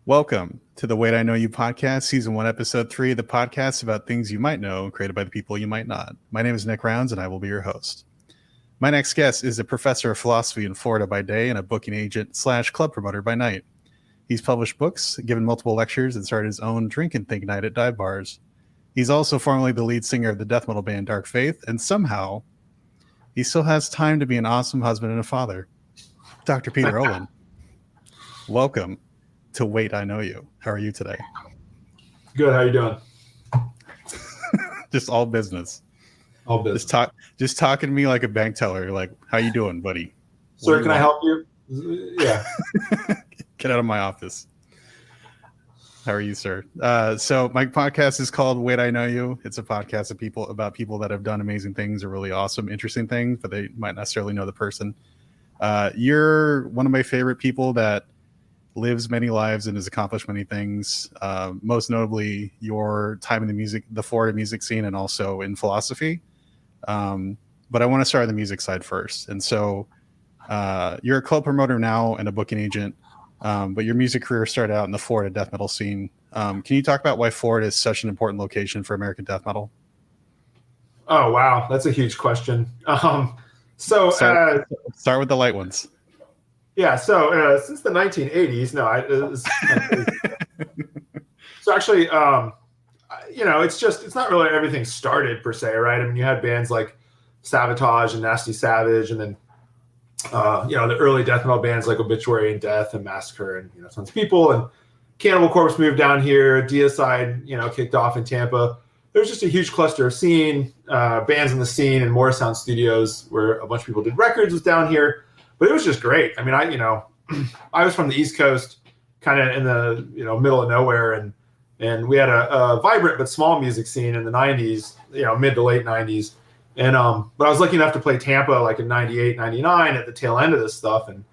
Welcome to the Wait I Know You podcast, season 1, episode 3, the podcast about things you might know, created by the people you might not. My name is Nick Rounds, and I will be your host. My next guest is a professor of philosophy in Florida by day and a booking agent / club promoter by night. He's published books, given multiple lectures, and started his own drink and think night at dive bars. He's also formerly the lead singer of the death metal band Dark Faith, and somehow he still has time to be an awesome husband and a father. Dr. Peter Olen, welcome to Wait I Know You. How are you today? Good. How you doing? Just all business. All business. Just talking to me like a bank teller. Like, how you doing, buddy? Sir, can I help you? Yeah. Get out of my office. How are you, sir? So my podcast is called Wait I Know You. It's a podcast of about people that have done amazing things or really awesome, interesting things, but they might necessarily know the person. You're one of my favorite people that lives many lives and has accomplished many things. Most notably, your time in the Florida music scene and also in philosophy. But I want to start on the music side first. And so you're a club promoter now and a booking agent, but your music career started out in the Florida death metal scene. Can you talk about why Florida is such an important location for American death metal? Oh, wow. That's a huge question. Start with the light ones. Yeah, so since the 1980s, so actually, it's not really everything started per se, right? I mean, you had bands like Sabotage and Nasty Savage, and then, the early death metal bands like Obituary and Death and Massacre and, tons of people. And Cannibal Corpse moved down here. Deicide, kicked off in Tampa. There's just a huge cluster of bands in the scene, and Morrisound Studios, where a bunch of people did records, was down here. But it was just great. I mean, I was from the East Coast, kind of in the middle of nowhere, and we had a vibrant but small music scene in the 90s, mid to late 90s. And but I was lucky enough to play Tampa like in 98, 99 at the tail end of this stuff. And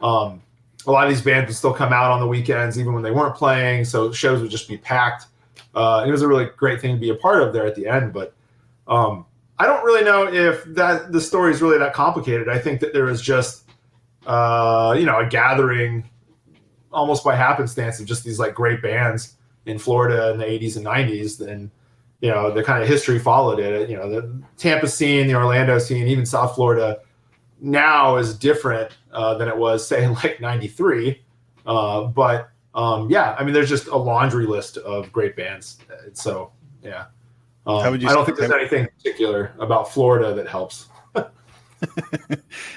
a lot of these bands would still come out on the weekends, even when they weren't playing. So shows would just be packed. It was a really great thing to be a part of there at the end. But I don't really know if the story is really that complicated. I think that there was just a gathering almost by happenstance of just these like great bands in Florida in the 80s and 90s. And, the kind of history followed it. The Tampa scene, the Orlando scene, even South Florida now is different than it was, say, in like 93. But there's just a laundry list of great bands. So, yeah. I don't think there's anything particular about Florida that helps.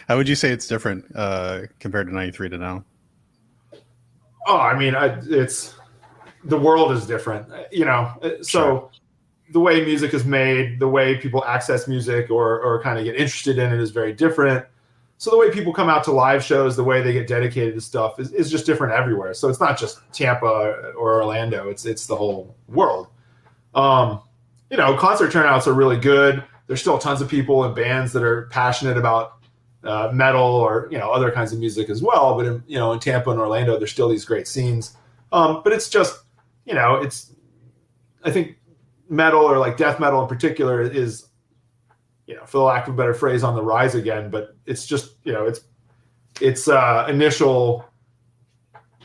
How would you say it's different compared to 93 to now? Oh, I mean, the world is different, So Sure. The way music is made, the way people access music or kind of get interested in it is very different. So the way people come out to live shows, the way they get dedicated to stuff is just different everywhere. So it's not just Tampa or Orlando. It's the whole world. Concert turnouts are really good. There's still tons of people and bands that are passionate about metal or other kinds of music as well. But in Tampa and Orlando, there's still these great scenes. But it's just I think metal or like death metal in particular is for the lack of a better phrase, on the rise again. But it's just its initial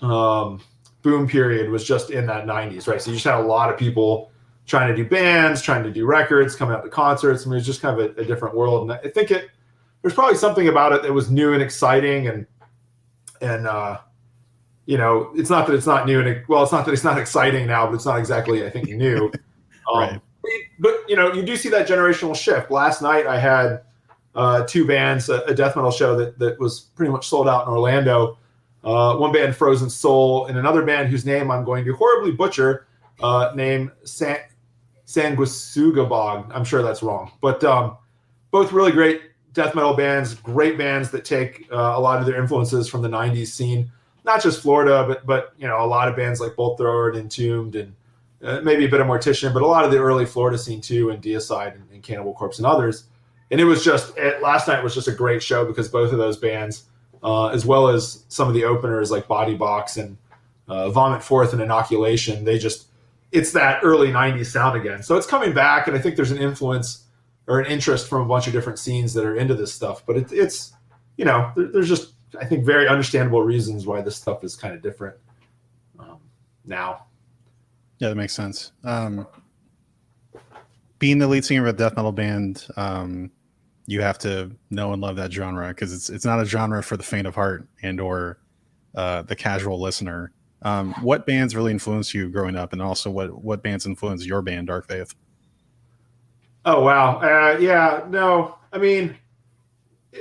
boom period was just in that 90s, right? So you just had a lot of people trying to do bands, trying to do records, coming out to concerts. I mean, it was just kind of a different world. And I think there's probably something about it that was new and exciting. And it's not that it's not new. It's not that it's not exciting now, but it's not exactly, I think, new. Right. But, you do see that generational shift. Last night I had two bands, a death metal show that was pretty much sold out in Orlando. One band, Frozen Soul, and another band whose name I'm going to horribly butcher, named Sanguisugabog. I'm sure that's wrong, but both really great death metal bands, great bands that take a lot of their influences from the 90s scene, not just Florida, but a lot of bands like Bolt Thrower and Entombed and maybe a bit of Mortician, but a lot of the early Florida scene too, and Deicide and Cannibal Corpse and others. And it was last night was just a great show because both of those bands, as well as some of the openers like Body Box and Vomit Forth and Inoculation, it's that early 90s sound again. So it's coming back, and I think there's an influence or an interest from a bunch of different scenes that are into this stuff. But it's there's just, I think, very understandable reasons why this stuff is kind of different. now. Yeah, that makes sense. Being the lead singer of a death metal band, you have to know and love that genre, because it's not a genre for the faint of heart or the casual listener. What bands really influenced you growing up, and also what bands influenced your band, Dark Faith? Oh wow, yeah, no, I mean,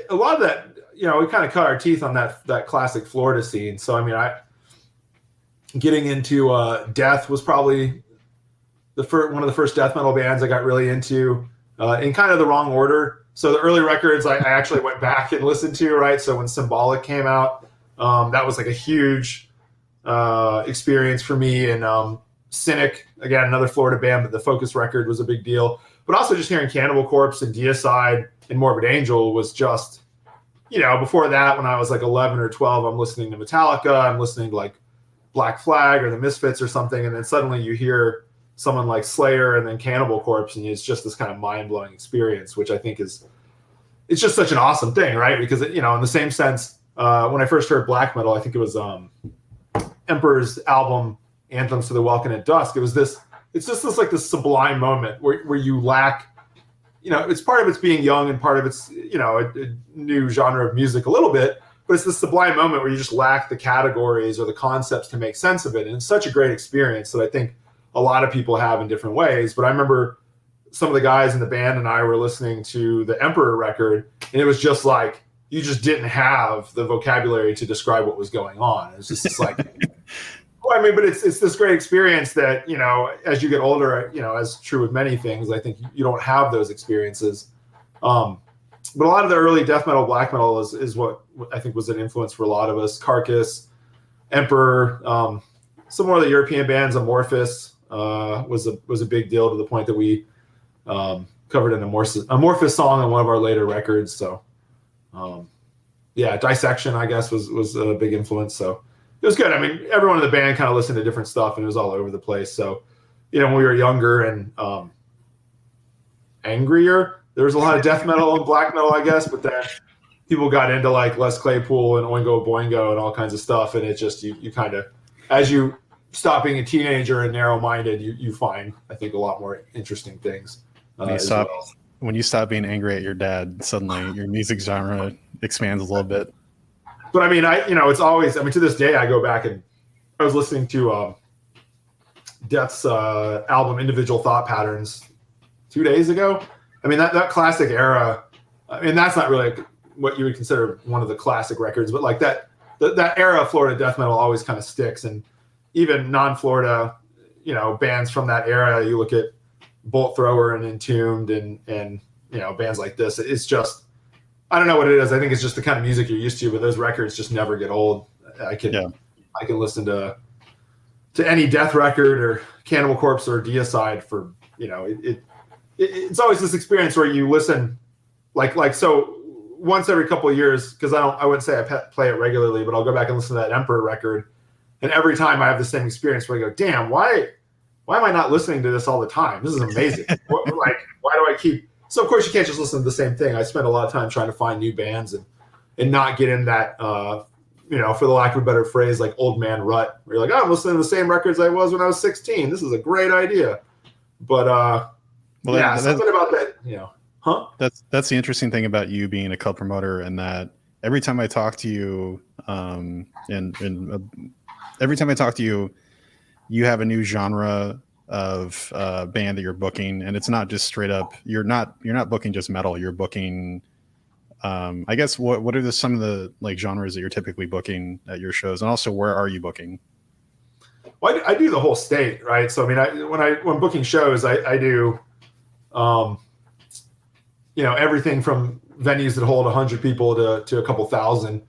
a lot of that, we kind of cut our teeth on that classic Florida scene. So I mean, getting into death was probably one of the first death metal bands I got really into, in kind of the wrong order. So the early records I actually went back and listened to, right? So when Symbolic came out, that was like a huge experience for me. And Cynic, again, another Florida band, but the Focus record was a big deal. But also just hearing Cannibal Corpse and Deicide and Morbid Angel was just, before that, when I was like 11 or 12, I'm listening to Metallica, I'm listening to like Black Flag or the Misfits or something, and then suddenly you hear someone like Slayer and then Cannibal Corpse, and it's just this kind of mind-blowing experience, which I think it's just such an awesome thing, right? Because, in the same sense, when I first heard black metal, I think it was Emperor's album, Anthems to the Welcome at Dusk. It's just this sublime moment where you lack, it's part of it's being young and part of it's, a new genre of music a little bit, but it's this sublime moment where you just lack the categories or the concepts to make sense of it. And it's such a great experience that I think a lot of people have in different ways. But I remember some of the guys in the band and I were listening to the Emperor record, and it was just like, you just didn't have the vocabulary to describe what was going on. It was just like, well, I mean, but it's this great experience that, as you get older, as true with many things, I think you don't have those experiences. But a lot of the early death metal, black metal is what I think was an influence for a lot of us. Carcass, Emperor, some more of the European bands, Amorphous was a big deal, to the point that we covered an Amorphous song on one of our later records. So, Dissection, I guess, was a big influence. So it was good. I mean, everyone in the band kind of listened to different stuff, and it was all over the place. So, when we were younger and angrier, there was a lot of death metal and black metal, I guess, but then people got into like Les Claypool and Oingo Boingo and all kinds of stuff. And it just, you kind of, as you stop being a teenager and narrow-minded, you find, I think, a lot more interesting things. When you stop being angry at your dad, suddenly your music genre expands a little bit. But I mean, it's always, to this day, I go back and I was listening to Death's album, Individual Thought Patterns, 2 days ago. I mean, that classic era, that's not really what you would consider one of the classic records, but like that era of Florida death metal always kind of sticks. And even non-Florida, bands from that era, you look at Bolt Thrower and Entombed and bands like this, it's just, I don't know what it is. I think it's just the kind of music you're used to, but those records just never get old. I can listen to any death record or Cannibal Corpse or Deicide for, it's always this experience where you listen like so once every couple of years, because I wouldn't say I play it regularly, but I'll go back and listen to that Emperor record, and every time I have the same experience where I go, damn, why am I not listening to this all the time? This is amazing. Why do I keep? So of course you can't just listen to the same thing. I spend a lot of time trying to find new bands and not get in that for the lack of a better phrase, like old man rut, where you're like, oh, I'm listening to the same records I was when I was 16. This is a great idea. But something about that, huh? That's the interesting thing about you being a club promoter, and that every time I talk to you, every time I talk to you, you have a new genre of band that you're booking, and it's not just straight up. You're not booking just metal. You're booking. I guess what are some of the like genres that you're typically booking at your shows, and also where are you booking? Well, I do the whole state, right? So I mean, when booking shows, I do. Everything from venues that hold 100 people to a couple thousand.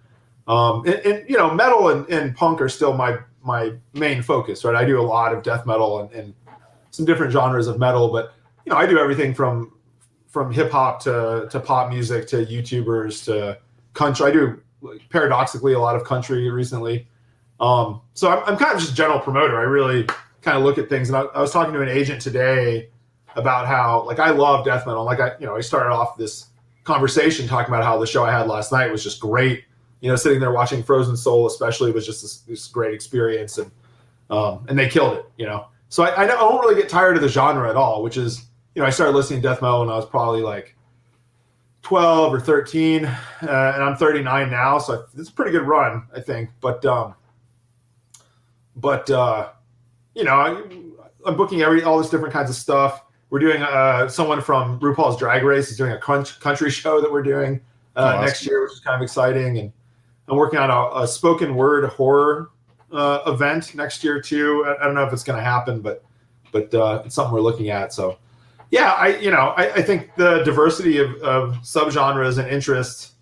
And metal and punk are still my main focus, right? I do a lot of death metal and some different genres of metal, but I do everything from hip hop to pop music to YouTubers to country. I do, paradoxically, a lot of country recently. So I'm kind of just a general promoter. I really kind of look at things, and I was talking to an agent today about how, like, I love death metal. Like, I started off this conversation talking about how the show I had last night was just great. Sitting there watching Frozen Soul especially was just this great experience. And and they killed it, you know. So I don't really get tired of the genre at all, which is, you know, I started listening to death metal when I was probably like 12 or 13, and I'm 39 now, so it's a pretty good run, I think. But you know, I'm booking all this different kinds of stuff. We're doing someone from RuPaul's Drag Race is doing a country show that we're doing next year, which is kind of exciting. And I'm working on a spoken word horror event next year too. I don't know if it's going to happen, but it's something we're looking at. So yeah, I think the diversity of subgenres and interests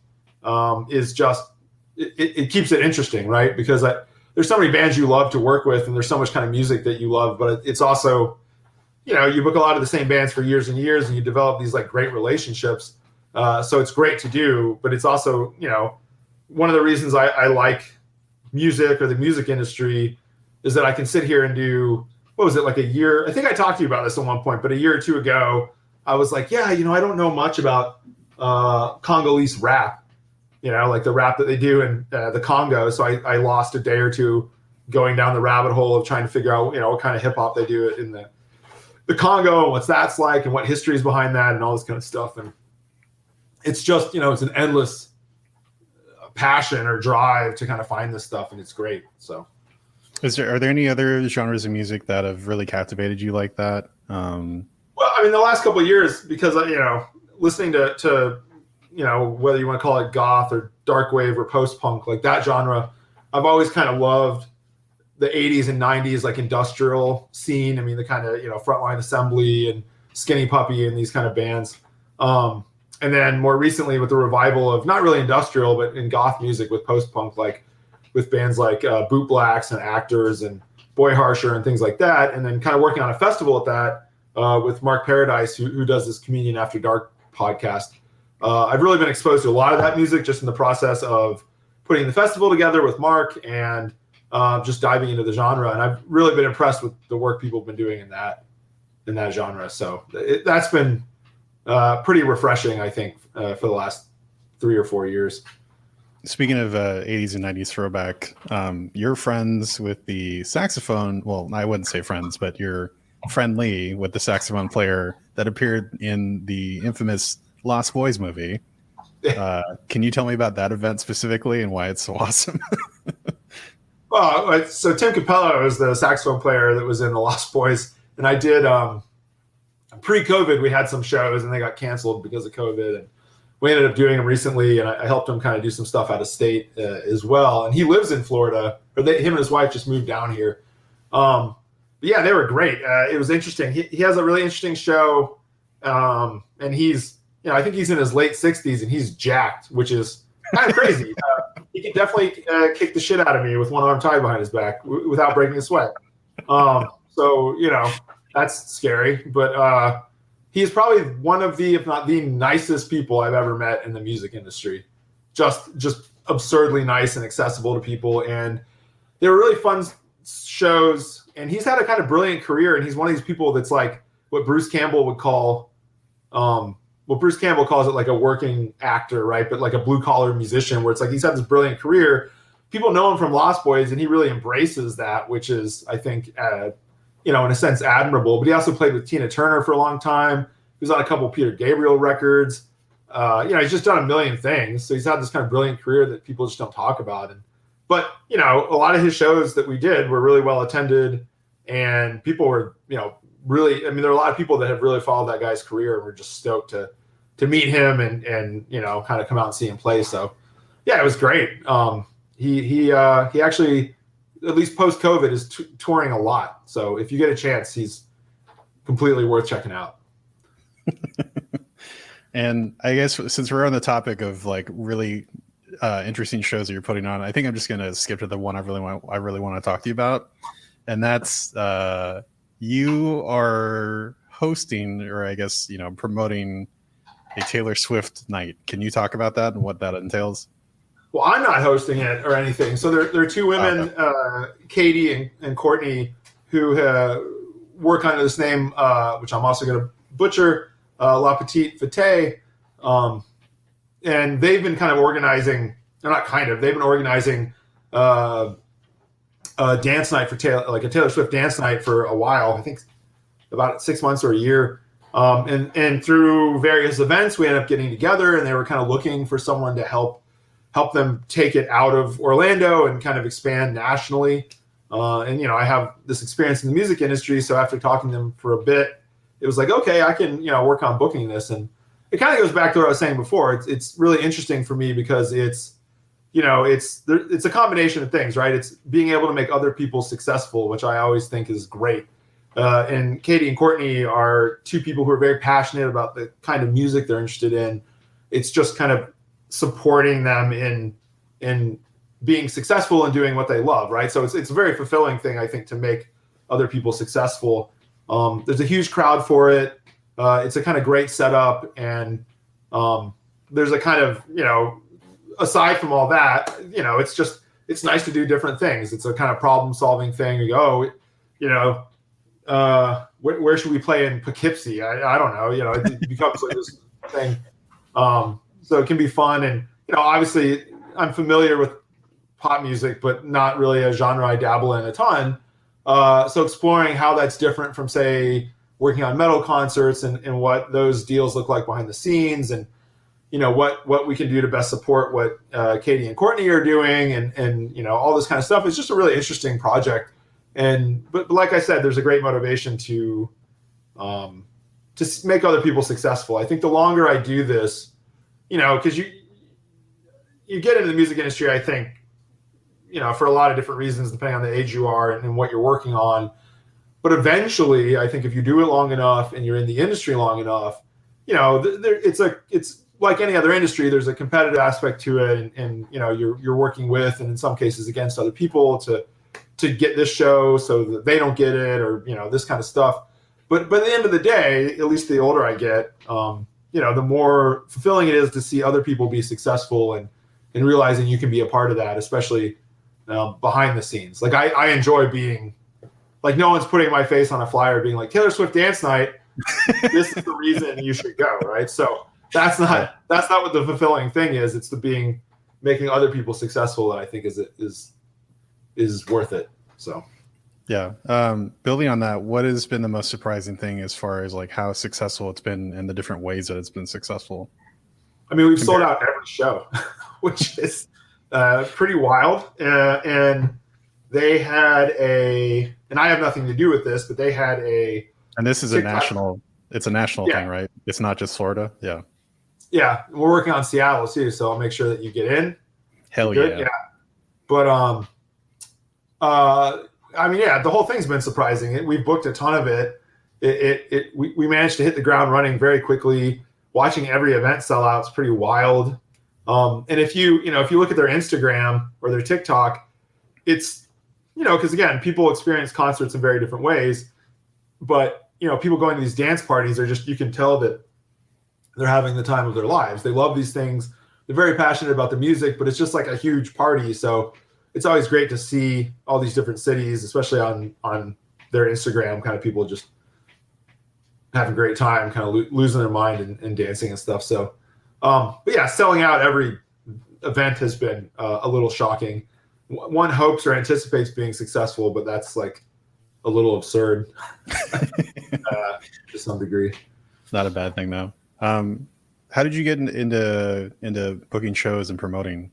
is just it keeps it interesting, right? Because there's so many bands you love to work with, and there's so much kind of music that you love, but it's also, you know, you book a lot of the same bands for years and years, and you develop these like great relationships. So it's great to do, but it's also, you know, one of the reasons I like music or the music industry is that I can sit here and do, what was it, like a year? I think I talked to you about this at one point, but a year or two ago, I was like, yeah, you know, I don't know much about Congolese rap, you know, like the rap that they do in the Congo. So I lost a day or two going down the rabbit hole of trying to figure out, you know, what kind of hip hop they do in the Congo and what's that's like and what history is behind that and all this kind of stuff. And it's just, you know, it's an endless passion or drive to kind of find this stuff, and it's great. So are there any other genres of music that have really captivated you like that? Well, I mean, the last couple of years, because, you know, listening to you know, whether you want to call it goth or dark wave or post-punk, like that genre, I've always kind of loved the 80s and 90s, like industrial scene. I mean, the kind of, you know, Frontline Assembly and Skinny Puppy and these kind of bands. And then more recently with the revival of not really industrial, but in goth music with post-punk, like with bands like Boot Blacks and Actors and Boy Harsher and things like that. And then kind of working on a festival at that with Mark Paradise, who does this Communion After Dark podcast. I've really been exposed to a lot of that music just in the process of putting the festival together with Mark and just diving into the genre. And I've really been impressed with the work people have been doing in that genre. So that's been pretty refreshing, I think, for the last 3 or 4 years. Speaking of 80s and 90s throwback, you're friends with the saxophone. Well, I wouldn't say friends, but you're friendly with the saxophone player that appeared in the infamous Lost Boys movie. Can you tell me about that event specifically and why it's so awesome? Well, so Tim Cappello is the saxophone player that was in the Lost Boys, and I did pre-COVID. We had some shows and they got canceled because of COVID, and we ended up doing them recently. And I helped him kind of do some stuff out of state as well. And he lives in Florida, or him and his wife just moved down here. But yeah, they were great. It was interesting. He has a really interesting show, and he's, you know, I think he's in his late 60s and he's jacked, which is kind of crazy. He can definitely kick the shit out of me with one arm tied behind his back without breaking a sweat. So, you know, that's scary. But he's probably one of the, if not the nicest people I've ever met in the music industry. Just absurdly nice and accessible to people. And they were really fun shows. And he's had a kind of brilliant career. And he's one of these people that's like what Bruce Campbell would call Bruce Campbell calls it like a working actor, right? But like a blue collar musician, where it's like he's had this brilliant career. People know him from Lost Boys, and he really embraces that, which is, I think, you know, in a sense, admirable. But he also played with Tina Turner for a long time. He was on a couple of Peter Gabriel records. You know, he's just done a million things. So he's had this kind of brilliant career that people just don't talk about. But you know, a lot of his shows that we did were really well attended, and people were, you know, really, I mean, there are a lot of people that have really followed that guy's career and were just stoked to meet him and you know, kind of come out and see him play. So yeah, it was great. He actually, at least post COVID, is touring a lot. So if you get a chance, he's completely worth checking out. And I guess since we're on the topic of like really interesting shows that you're putting on, I think I'm just going to skip to the one I really want to talk to you about. And that's you are hosting, or I guess, you know, promoting a Taylor Swift night. Can you talk about that and what that entails? Well, I'm not hosting it or anything. So there are two women, Katie and Courtney, who work under this name, which I'm also going to butcher, La Petite Fete. And they've been kind of organizing, they're not kind of, they've been organizing a a dance night for a Taylor Swift dance night for a while. I think about 6 months or a year. And through various events, we ended up getting together, and they were kind of looking for someone to help them take it out of Orlando and kind of expand nationally. And I have this experience in the music industry, so after talking to them for a bit, it was like, okay, I can work on booking this. And it kind of goes back to what I was saying before. It's really interesting for me because it's a combination of things, right? It's being able to make other people successful, which I always think is great. And Katie and Courtney are two people who are very passionate about the kind of music they're interested in. It's just kind of supporting them in being successful and doing what they love, right? So it's a very fulfilling thing, I think, to make other people successful. There's a huge crowd for it. It's a kind of great setup, and there's a kind of, aside from all that, it's nice to do different things. It's a kind of problem-solving thing. You go, where should we play in Poughkeepsie? I don't know. It becomes like this thing. So it can be fun, and obviously I'm familiar with pop music, but not really a genre I dabble in a ton. So exploring how that's different from, say, working on metal concerts and what those deals look like behind the scenes, and what we can do to best support what Katie and Courtney are doing, and all this kind of stuff. It's just a really interesting project. But like I said, there's a great motivation to make other people successful. I think the longer I do this, because you get into the music industry, I think, for a lot of different reasons, depending on the age you are and what you're working on. But eventually, I think if you do it long enough and you're in the industry long enough, it's like any other industry. There's a competitive aspect to it, and you're working with, and in some cases against, other people to get this show so that they don't get it, or this kind of stuff. But at the end of the day, at least the older I get, the more fulfilling it is to see other people be successful and realizing you can be a part of that, especially behind the scenes. Like I enjoy being like, no one's putting my face on a flyer being like, Taylor Swift dance night, this is the reason you should go, right? So that's not what the fulfilling thing is. It's making other people successful that I think is worth it. So yeah. Building on that, what has been the most surprising thing as far as like how successful it's been and the different ways that it's been successful? I mean, we've sold out every show, which is pretty wild. And they had and I have nothing to do with this, but they had and this is it's a national thing, right? It's not just Florida. Yeah. Yeah. We're working on Seattle too. So I'll make sure that you get in. Hell yeah. But, I mean, yeah, the whole thing's been surprising. We booked a ton of it. We managed to hit the ground running very quickly. Watching every event sell out is pretty wild. And if you look at their Instagram or their TikTok, it's, because again, people experience concerts in very different ways. But, people going to these dance parties are you can tell that they're having the time of their lives. They love these things. They're very passionate about the music, but it's just like a huge party. So it's always great to see all these different cities, especially on their Instagram, kind of people just having a great time, kind of losing their mind and dancing and stuff. So, but yeah, selling out every event has been a little shocking. One hopes or anticipates being successful, but that's like a little absurd to some degree. It's not a bad thing though. How did you get into booking shows and promoting?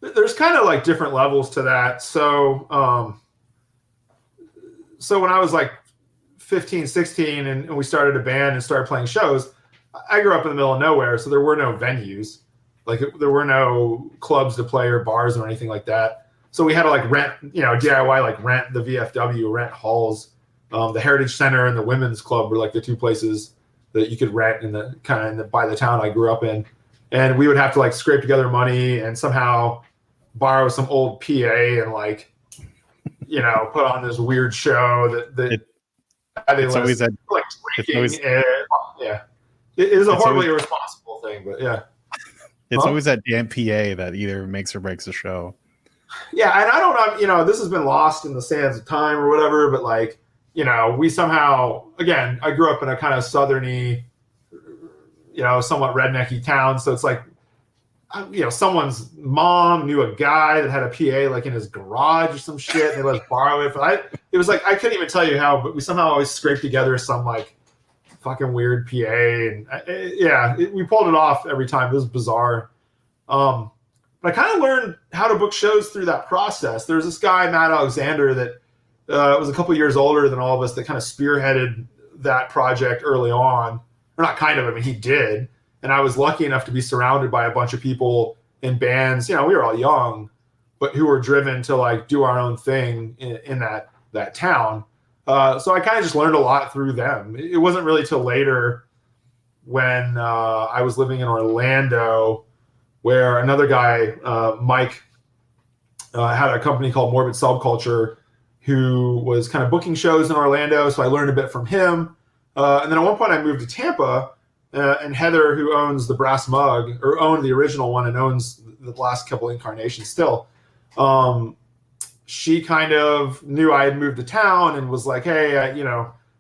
There's kind of like different levels to that. So when I was like 15, 16 and we started a band and started playing shows, I grew up in the middle of nowhere. So there were no venues, there were no clubs to play or bars or anything like that. So we had to like rent, DIY, like rent the VFW, rent halls. The Heritage Center and the Women's Club were like the two places that you could rent by the town I grew up in. And we would have to like scrape together money and somehow borrow some old PA and like, put on this weird show it's always that like drinking. It is a horribly irresponsible thing, but yeah. It's always that damn PA that either makes or breaks the show. Yeah, and I don't know, this has been lost in the sands of time or whatever, but like, we somehow, again, I grew up in a kind of southerny, somewhat rednecky town. So it's like, someone's mom knew a guy that had a PA like in his garage or some shit. And they let us borrow it. It was like, I couldn't even tell you how, but we somehow always scraped together some like fucking weird PA. And we pulled it off every time. It was bizarre. But I kind of learned how to book shows through that process. There's this guy, Matt Alexander, that was a couple years older than all of us that kind of spearheaded that project early on. Or not kind of, I mean, he did. And I was lucky enough to be surrounded by a bunch of people in bands. We were all young, but who were driven to like do our own thing in that town. So I kind of just learned a lot through them. It wasn't really till later when I was living in Orlando, where another guy, Mike, had a company called Morbid Subculture, who was kind of booking shows in Orlando. So I learned a bit from him. And then at one point I moved to Tampa, and Heather, who owns the Brass Mug, or owned the original one and owns the last couple incarnations still, she kind of knew I had moved to town and was like, hey,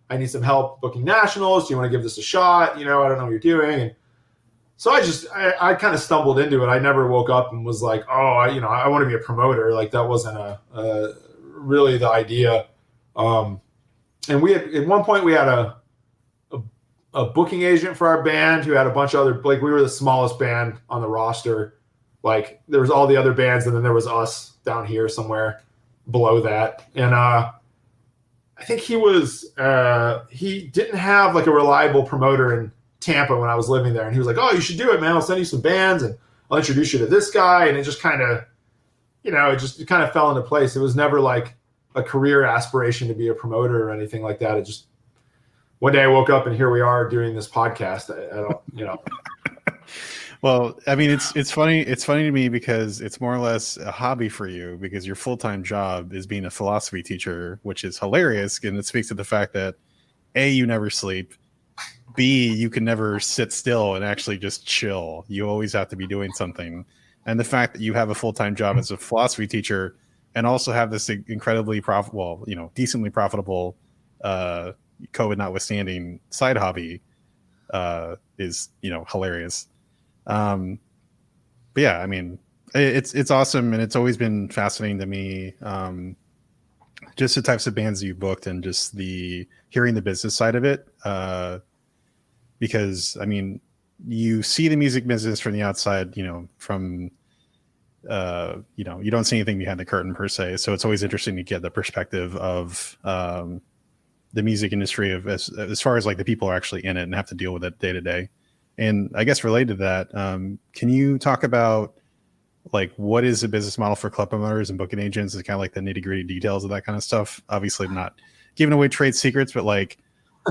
I need some help booking nationals. Do you want to give this a shot? I don't know what you're doing. And so I kind of stumbled into it. I never woke up and was like, oh, I want to be a promoter. Like that wasn't really the idea. And at one point we had a booking agent for our band who had a bunch of other, like we were the smallest band on the roster. Like there was all the other bands, and then there was us down here somewhere below that. And I think he didn't have like a reliable promoter in Tampa when I was living there. And he was like, oh, you should do it, man. I'll send you some bands and I'll introduce you to this guy. And it just kind of, it kind of fell into place. It was never like a career aspiration to be a promoter or anything like that. It just, one day I woke up and here we are doing this podcast. I don't. Well, I mean, it's funny. It's funny to me because it's more or less a hobby for you, because your full-time job is being a philosophy teacher, which is hilarious. And it speaks to the fact that A, you never sleep. B, you can never sit still and actually just chill. You always have to be doing something. And the fact that you have a full-time job as a philosophy teacher and also have this incredibly profitable, decently profitable, COVID notwithstanding, side hobby is hilarious. But yeah, I mean, it's awesome, and it's always been fascinating to me, just the types of bands that you booked and just hearing the business side of it, because I mean, you see the music business from the outside, from you don't see anything behind the curtain per se, so it's always interesting to get the perspective of the music industry of as far as like the people are actually in it and have to deal with it day to day. And I guess related to that, can you talk about like what is the business model for club promoters and booking agents, and kind of like the nitty gritty details of that kind of stuff? Obviously, I'm not giving away trade secrets, but like,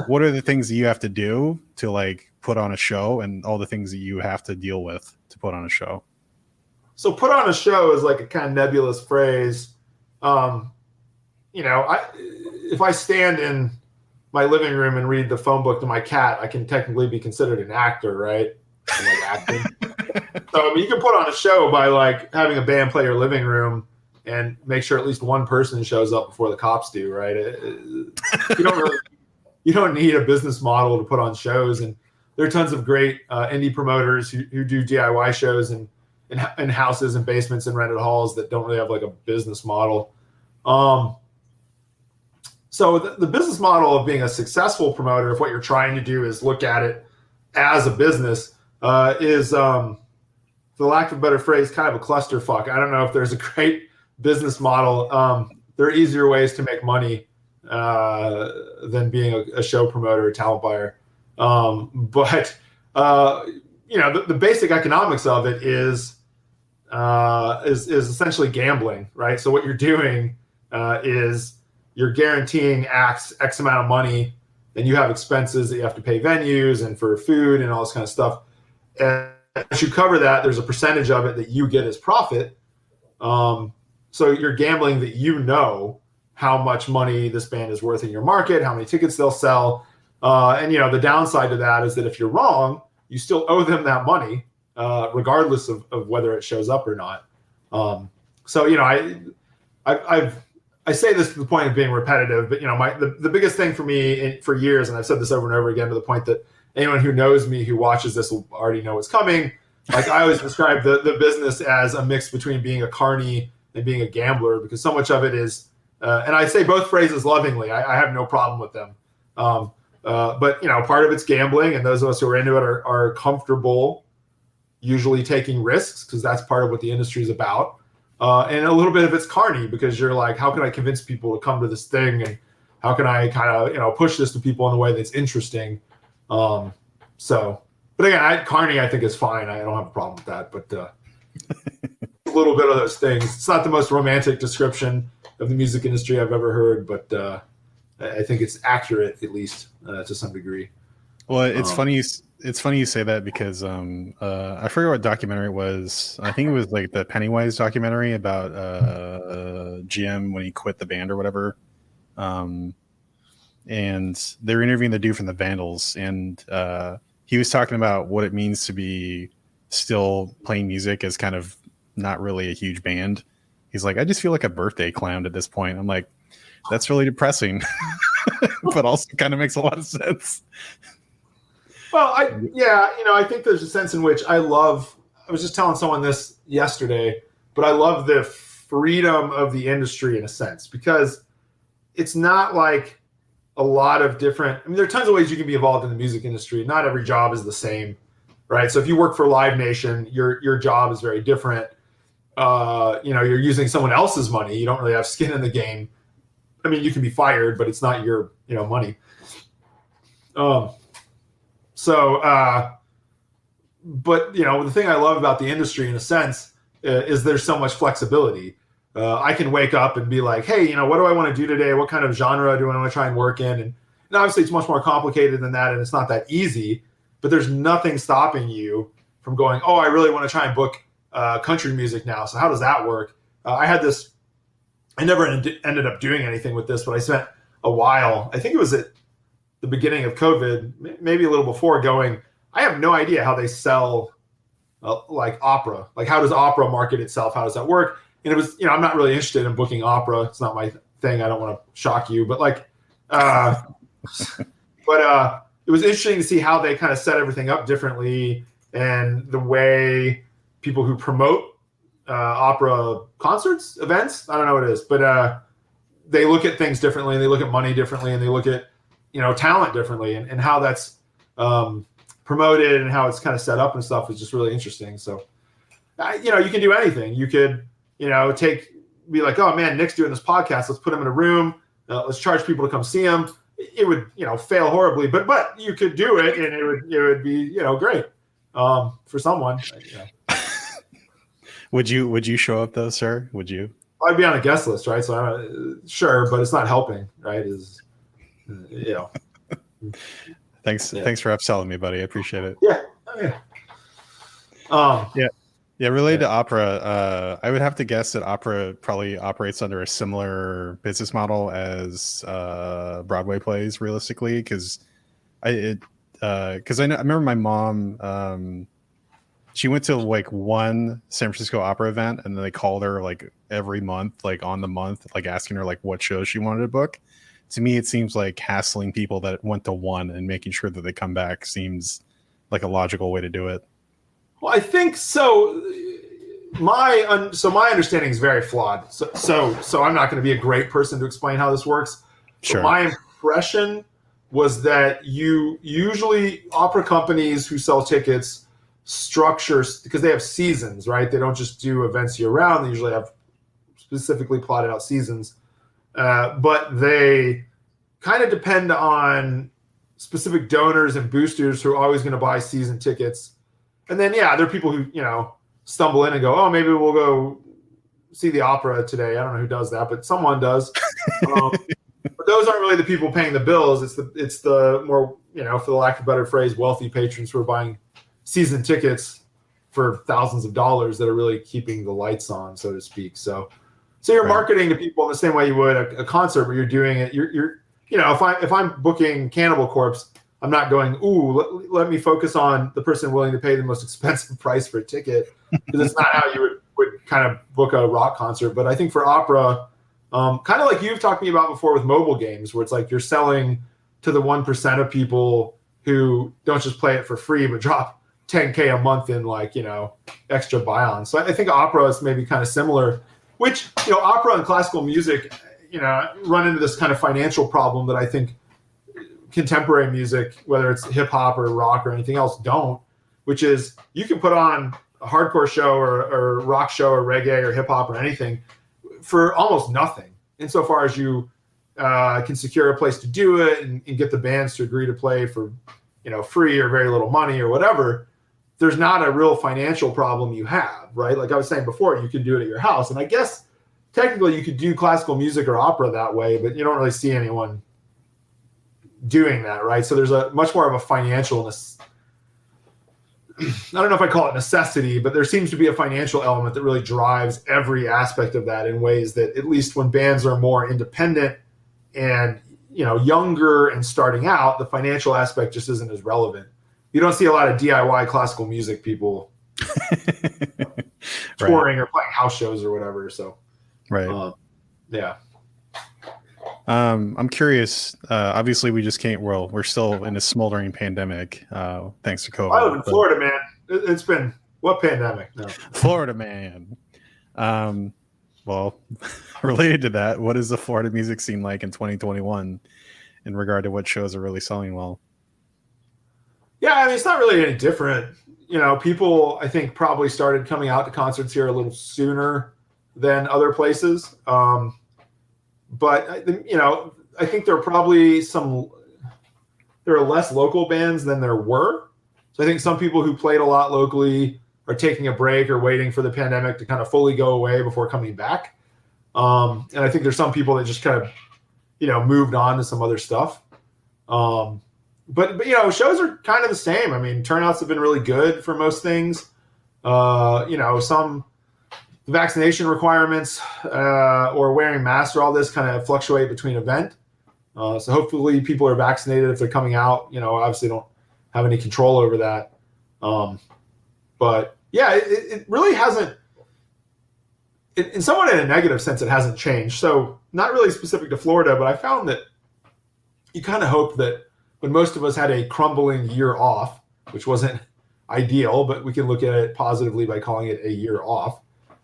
what are the things that you have to do to like put on a show, and all the things that you have to deal with to put on a show? So put on a show is like a kind of nebulous phrase. If I stand in my living room and read the phone book to my cat, I can technically be considered an actor, right? I'm like acting. So I mean, you can put on a show by like having a band play your living room and make sure at least one person shows up before the cops do, right? You don't need a business model to put on shows. And there are tons of great indie promoters who do DIY shows in houses and basements and rented halls that don't really have like a business model. So the business model of being a successful promoter, if what you're trying to do is look at it as a business, is, for the lack of a better phrase, kind of a clusterfuck. I don't know if there's a great business model. There are easier ways to make money than being a show promoter or talent buyer. But the basic economics of it is essentially gambling, right? So what you're doing is you're guaranteeing X amount of money, and you have expenses that you have to pay venues and for food and all this kind of stuff. And as you cover that, there's a percentage of it that you get as profit. So you're gambling that how much money this band is worth in your market, how many tickets they'll sell. And the downside to that is that if you're wrong, you still owe them that money, regardless of whether it shows up or not. I say this to the point of being repetitive, but the biggest thing for me for years, and I've said this over and over again to the point that anyone who knows me who watches this will already know what's coming. Like I always describe the business as a mix between being a carny and being a gambler, because so much of it is, and I say both phrases lovingly. I have no problem with them. But part of it's gambling, and those of us who are into it are comfortable, usually taking risks, because that's part of what the industry is about. And a little bit of it's carny, because you're like, how can I convince people to come to this thing, and how can I kind of push this to people in a way that's interesting. But again, carny I think is fine. I don't have a problem with that. But a little bit of those things. It's not the most romantic description of the music industry I've ever heard, but I think it's accurate, at least to some degree. Well, it's funny. It's funny you say that, because I forget what documentary it was. I think it was like the Pennywise documentary about GM when he quit the band or whatever. And they were interviewing the dude from the Vandals, and he was talking about what it means to be still playing music as kind of not really a huge band. He's like, I just feel like a birthday clown at this point. I'm like, that's really depressing, but also kind of makes a lot of sense. Well, I think there's a sense in which I was just telling someone this yesterday, but I love the freedom of the industry in a sense, because it's not like a lot of different, there are tons of ways you can be involved in the music industry. Not every job is the same, right? So if you work for Live Nation, your job is very different. You're using someone else's money. You don't really have skin in the game. I mean, you can be fired, but it's not your, money. But the thing I love about the industry in a sense is there's so much flexibility. I can wake up and be like, hey, what do I want to do today? What kind of genre do I want to try and work in? And obviously it's much more complicated than that, and it's not that easy, but there's nothing stopping you from going, oh, I really want to try and book country music now. So how does that work? I never ended up doing anything with this, but I spent a while, I think it was at the beginning of COVID, maybe a little before, going, I have no idea how they sell like opera. Like, how does opera market itself? How does that work? And it was, I'm not really interested in booking opera. It's not my thing. I don't want to shock you, but it was interesting to see how they kind of set everything up differently, and the way people who promote opera concerts, events, I don't know what it is, but they look at things differently, and they look at money differently, and they look at, talent differently, and how that's promoted and how it's kind of set up and stuff is just really interesting. So, you can do anything. You could, be like, oh man, Nick's doing this podcast. Let's put him in a room. Let's charge people to come see him. It would, fail horribly, but you could do it, and it would be, great for someone. Would you show up though, sir? Would you? I'd be on a guest list, right? So sure, but it's not helping, right? Thanks for upselling me, buddy. I appreciate it. Yeah. Related to opera, I would have to guess that opera probably operates under a similar business model as Broadway plays, realistically, because I remember my mom, she went to like one San Francisco opera event, and then they called her like every month, like on the month, like asking her like what shows she wanted to book. To me, it seems like hassling people that went to one and making sure that they come back seems like a logical way to do it. Well, I think so. My understanding is very flawed. So I'm not going to be a great person to explain how this works. Sure. But my impression was that usually opera companies who sell tickets structure, because they have seasons, right? They don't just do events year round. They usually have specifically plotted out seasons, but they kind of depend on specific donors and boosters who are always going to buy season tickets. And then, there are people who, stumble in and go, oh, maybe we'll go see the opera today. I don't know who does that, but someone does. But those aren't really the people paying the bills. It's the more, for the lack of a better phrase, wealthy patrons who are buying season tickets for thousands of dollars that are really keeping the lights on, so to speak. So you're marketing to people in the same way you would a concert, where you're doing it. If I'm booking Cannibal Corpse, I'm not going, ooh, let me focus on the person willing to pay the most expensive price for a ticket, because it's not how you would kind of book a rock concert. But I think for opera, kind of like you've talked to me about before with mobile games, where it's like you're selling to the 1% of people who don't just play it for free, but drop $10K a month in like, extra buy-on. So I think opera is maybe kind of similar, which, opera and classical music, run into this kind of financial problem that I think contemporary music, whether it's hip hop or rock or anything else, don't, which is you can put on a hardcore show or rock show or reggae or hip hop or anything for almost nothing, insofar as you can secure a place to do it and get the bands to agree to play for, free or very little money or whatever. There's not a real financial problem you have, right? Like I was saying before, you can do it at your house. And I guess technically you could do classical music or opera that way, but you don't really see anyone doing that, right? So there's a much more of a financial, I don't know if I call it necessity, but there seems to be a financial element that really drives every aspect of that in ways that, at least when bands are more independent and, younger and starting out, the financial aspect just isn't as relevant. You don't see a lot of DIY classical music people touring or playing house shows or whatever. So, right. Yeah. I'm curious. Obviously, we just can't. Well, we're still in a smoldering pandemic, thanks to COVID. I live in Florida, man. It's been what pandemic? No. Florida, man. Well, related to that, what is the Florida music scene like in 2021 in regard to what shows are really selling well? Yeah, I mean, it's not really any different. People, I think, probably started coming out to concerts here a little sooner than other places. But, I think there are probably there are less local bands than there were. So I think some people who played a lot locally are taking a break or waiting for the pandemic to kind of fully go away before coming back. And I think there's some people that just kind of, moved on to some other stuff. But shows are kind of the same. I mean, turnouts have been really good for most things. Some vaccination requirements or wearing masks or all this kind of fluctuate between event. So hopefully people are vaccinated if they're coming out. Obviously don't have any control over that. But yeah, it really hasn't. In somewhat in a negative sense, it hasn't changed. So not really specific to Florida, but I found that you kind of hope that when most of us had a crumbling year off, which wasn't ideal, but we can look at it positively by calling it a year off.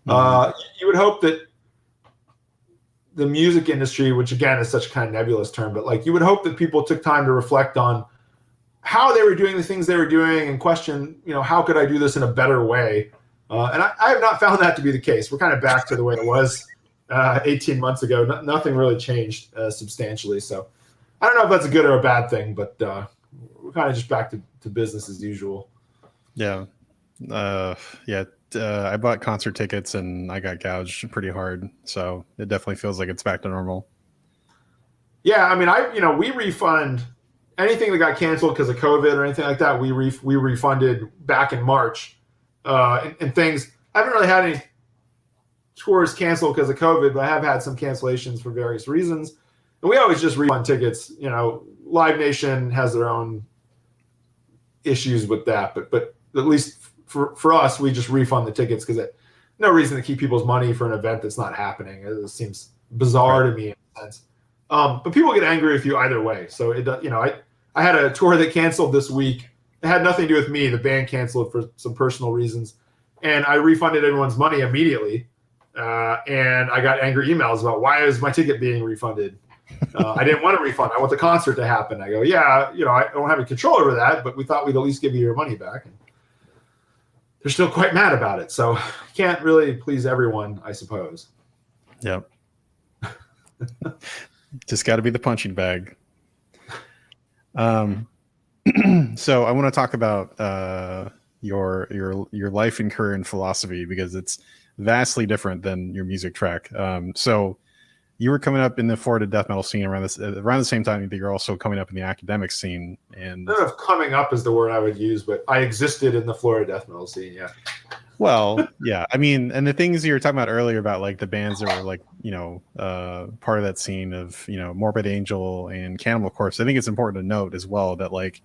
You would hope that the music industry, which again is such a kind of nebulous term, but like you would hope that people took time to reflect on how they were doing the things they were doing and question, how could I do this in a better way? And I have not found that to be the case. We're kind of back to the way it was 18 months ago. Nothing really changed substantially. So I don't know if that's a good or a bad thing, but we're kind of just back to business as usual. Yeah. I bought concert tickets and I got gouged pretty hard. So it definitely feels like it's back to normal. Yeah. I mean, we refund anything that got canceled because of COVID or anything like that. We refunded back in March and things. I haven't really had any tours canceled because of COVID, but I have had some cancellations for various reasons. And we always just refund tickets. Live Nation has their own issues with that, but at least for us, we just refund the tickets because no reason to keep people's money for an event that's not happening. It seems bizarre to me in a sense. But people get angry with you either way. So I had a tour that canceled this week. It had nothing to do with me. The band canceled for some personal reasons, and I refunded everyone's money immediately. And I got angry emails about why is my ticket being refunded. I didn't want a refund. I want the concert to happen. I go, yeah, I don't have any control over that, but we thought we'd at least give you your money back. And they're still quite mad about it. So can't really please everyone, I suppose. Yep. Just got to be the punching bag. So I want to talk about your life and career in philosophy because it's vastly different than your music track. So you were coming up in the Florida death metal scene around the same time that you're also coming up in the academic scene. And I don't know if coming up is the word I would use, but I existed in the Florida death metal scene. Yeah. Well, yeah. I mean, and the things you were talking about earlier about like the bands that were like, part of that scene of, Morbid Angel and Cannibal Corpse. I think it's important to note as well that like,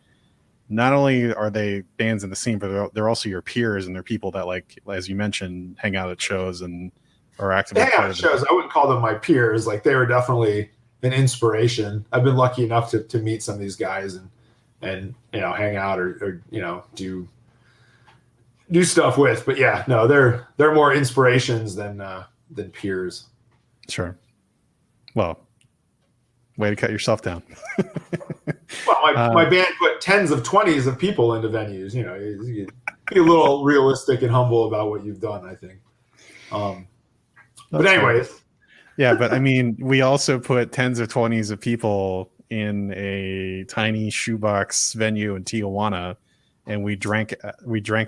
not only are they bands in the scene, but they're also your peers and they're people that like, as you mentioned, hang out at shows and are actively hang out at shows. I wouldn't call them my peers. Like they were definitely an inspiration. I've been lucky enough to meet some of these guys and hang out or do do stuff with. But yeah, no, they're more inspirations than peers. Sure. Well, way to cut yourself down. Well, my band put tens of 20s of people into venues. You know, you be a little realistic and humble about what you've done, I think. But anyways. Fair. Yeah, but I mean, we also put tens of 20s of people in a tiny shoebox venue in Tijuana, and we drank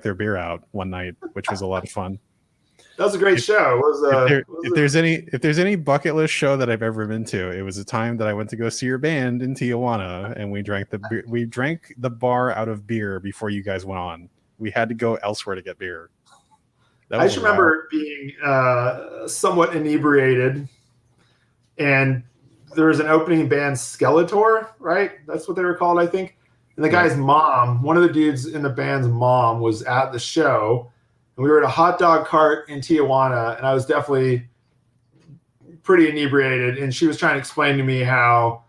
their beer out one night, which was a lot of fun. That was a great show. If there's any bucket list show that I've ever been to, it was a time that I went to go see your band in Tijuana, and we drank the bar out of beer before you guys went on. We had to go elsewhere to get beer. I just remember being somewhat inebriated, and there was an opening band, Skeletor, right? That's what they were called, I think. And the guy's mom, one of the dudes in the band's mom, was at the show. And we were at a hot dog cart in Tijuana, and I was definitely pretty inebriated. And she was trying to explain to me how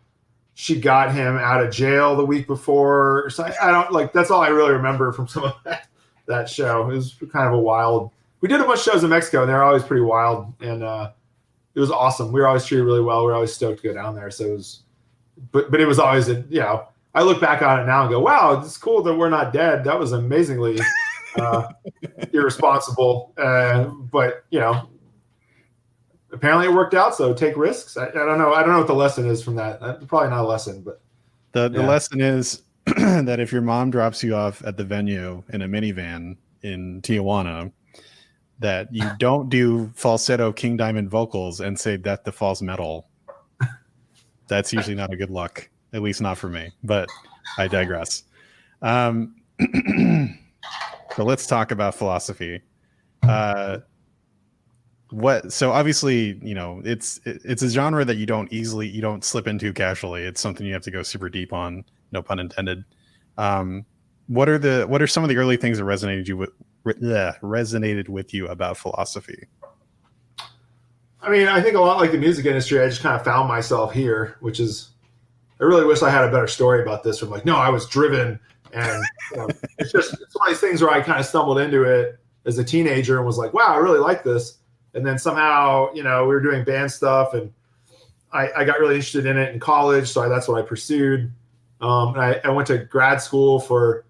she got him out of jail the week before. So I don't like. That's all I really remember from some of that show. It was kind of a wild. We did a bunch of shows in Mexico, and they were always pretty wild, and it was awesome. We were always treated really well. We were always stoked to go down there. So it was, but it was always I look back on it now and go, wow, it's cool that we're not dead. That was amazingly. Irresponsible, but apparently it worked out. So take risks. I don't know. I don't know what the lesson is from that. Probably not a lesson, but the lesson is that if your mom drops you off at the venue in a minivan in Tijuana, that you don't do falsetto King Diamond vocals and say "Death to false metal." That's usually not a good look, at least not for me. But I digress. So let's talk about philosophy. So obviously, it's a genre that you don't slip into casually. It's something you have to go super deep on, no pun intended. What are some of the early things that resonated with you about philosophy? I mean, I think a lot like the music industry, I just kind of found myself here, which is, I really wish I had a better story about this. I'm like, no, I was driven. And it's one of these things where I kind of stumbled into it as a teenager and was like, wow, I really like this. And then somehow, we were doing band stuff, and I got really interested in it in college. So that's what I pursued. And I went to grad school for,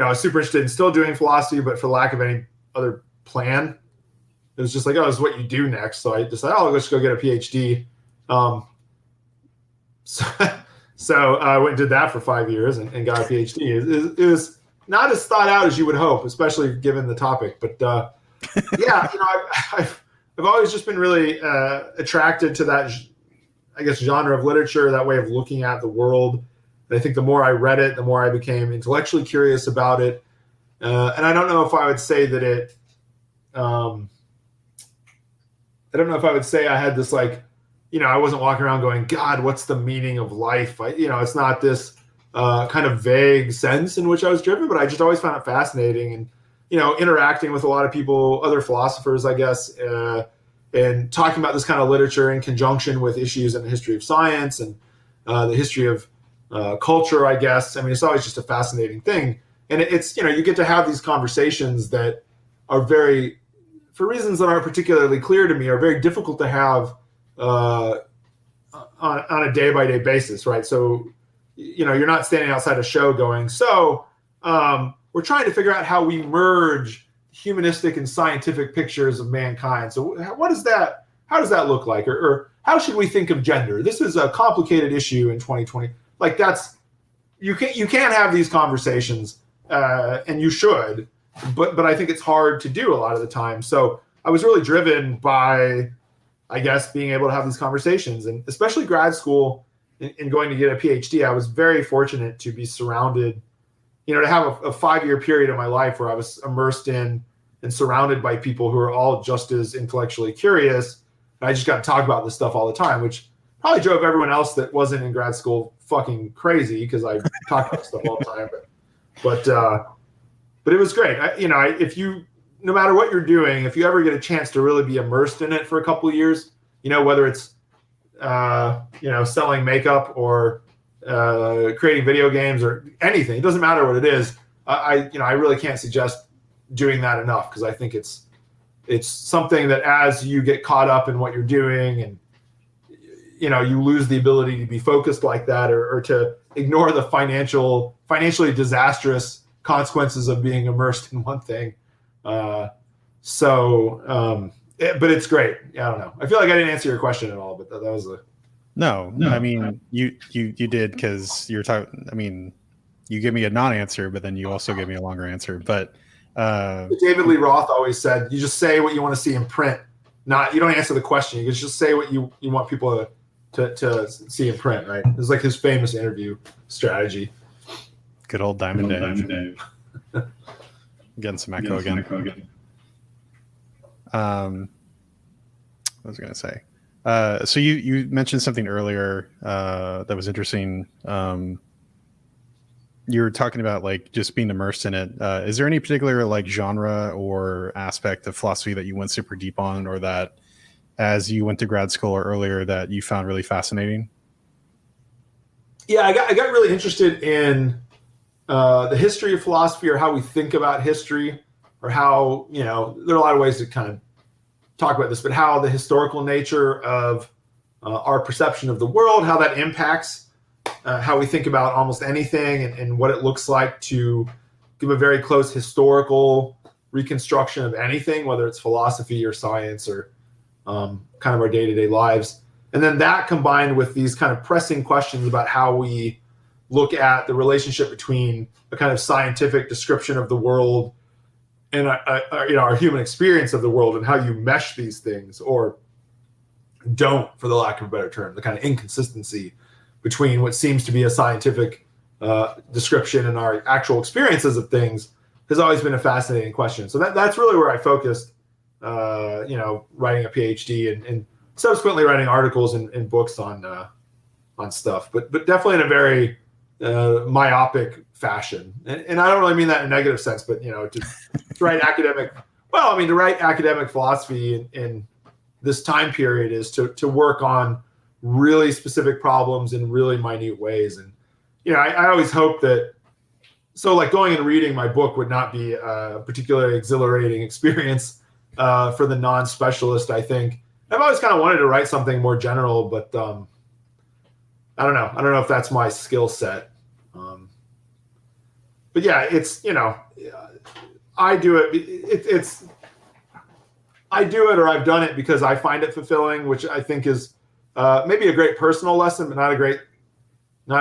I was super interested in still doing philosophy, but for lack of any other plan, it was just like, oh, this is what you do next. So I decided, let's go get a PhD. So I went and did that for 5 years and got a PhD. It was not as thought out as you would hope, especially given the topic. But I've always just been really attracted to that, I guess, genre of literature, that way of looking at the world. And I think the more I read it, the more I became intellectually curious about it. And I don't know if I would say that it. I don't know if I would say I had this I wasn't walking around going, God, what's the meaning of life? It's not this kind of vague sense in which I was driven, but I just always found it fascinating. And, interacting with a lot of people, other philosophers, I guess, and talking about this kind of literature in conjunction with issues in the history of science and the history of culture, I guess. I mean, it's always just a fascinating thing. And it's, you get to have these conversations that are very, for reasons that aren't particularly clear to me, are very difficult to have on a day-by-day basis, right? So, you're not standing outside a show going, we're trying to figure out how we merge humanistic and scientific pictures of mankind. So how does that look like? Or how should we think of gender? This is a complicated issue in 2020. You can't have these conversations, and you should, but I think it's hard to do a lot of the time. So I was really driven by, I guess, being able to have these conversations, and especially grad school and going to get a PhD. I was very fortunate to be surrounded, to have a 5-year period of my life where I was immersed in and surrounded by people who are all just as intellectually curious. And I just got to talk about this stuff all the time, which probably drove everyone else that wasn't in grad school fucking crazy, because I talk about stuff all the time. But it was great. No matter what you're doing, if you ever get a chance to really be immersed in it for a couple of years, whether it's, selling makeup or creating video games or anything, it doesn't matter what it is. I really can't suggest doing that enough, because I think it's something that as you get caught up in what you're doing, and you lose the ability to be focused like that, or to ignore the financially disastrous consequences of being immersed in one thing. But it's great. I don't know. I feel like I didn't answer your question at all, but that was No. I mean, you did, because you're talking. I mean, you give me a non-answer, but then you also give me a longer answer. But David Lee Roth always said, you just say what you want to see in print. You don't answer the question. You just say what you want people to see in print, right? It's like his famous interview strategy. Good old Diamond Dave. Getting some echo again. What was I going to say? So you mentioned something earlier that was interesting. You were talking about like just being immersed in it. Is there any particular like genre or aspect of philosophy that you went super deep on, or that as you went to grad school or earlier that you found really fascinating? Yeah, I got really interested in the history of philosophy, or how we think about history, or how, there are a lot of ways to kind of talk about this, but how the historical nature of our perception of the world, how that impacts how we think about almost anything, and what it looks like to give a very close historical reconstruction of anything, whether it's philosophy or science or kind of our day-to-day lives. And then that combined with these kind of pressing questions about how we look at the relationship between a kind of scientific description of the world and our human experience of the world, and how you mesh these things, or don't, for the lack of a better term, the kind of inconsistency between what seems to be a scientific description and our actual experiences of things, has always been a fascinating question. So that's really where I focused, writing a PhD and subsequently writing articles and books on stuff, but definitely in a very myopic fashion. And I don't really mean that in a negative sense, but, to write academic philosophy in this time period is to work on really specific problems in really minute ways. And, I always hope that, so like going and reading my book would not be a particularly exhilarating experience for the non-specialist, I think. I've always kind of wanted to write something more general, but I don't know. I don't know if that's my skill set. But yeah, it's, I do it. I do it, or I've done it because I find it fulfilling, which I think is maybe a great personal lesson, but not a